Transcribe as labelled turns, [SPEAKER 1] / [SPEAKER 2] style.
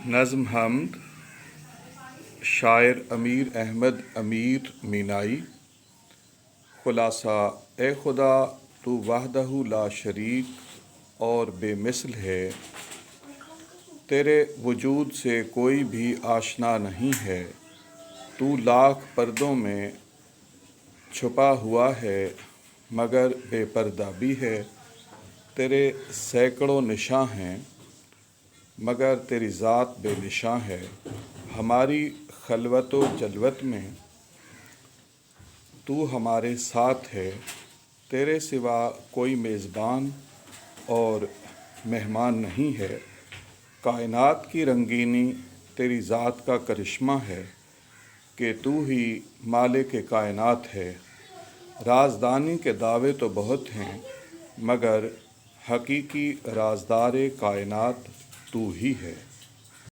[SPEAKER 1] نظم حمد شاعر امیر احمد امیر مینائی۔ خلاصہ: اے خدا، تو وحدہ لا شریک اور بے مثل ہے، تیرے وجود سے کوئی بھی آشنا نہیں ہے۔ تو لاکھ پردوں میں چھپا ہوا ہے مگر بے پردہ بھی ہے۔ تیرے سینکڑوں نشاں ہیں مگر تیری ذات بے نشاں ہے۔ ہماری خلوت و جلوت میں تو ہمارے ساتھ ہے، تیرے سوا کوئی میزبان اور مہمان نہیں ہے۔ کائنات کی رنگینی تیری ذات کا کرشمہ ہے کہ تو ہی مالک کائنات ہے۔ رازدانی کے دعوے تو بہت ہیں مگر حقیقی رازدار کائنات تو ہی ہے۔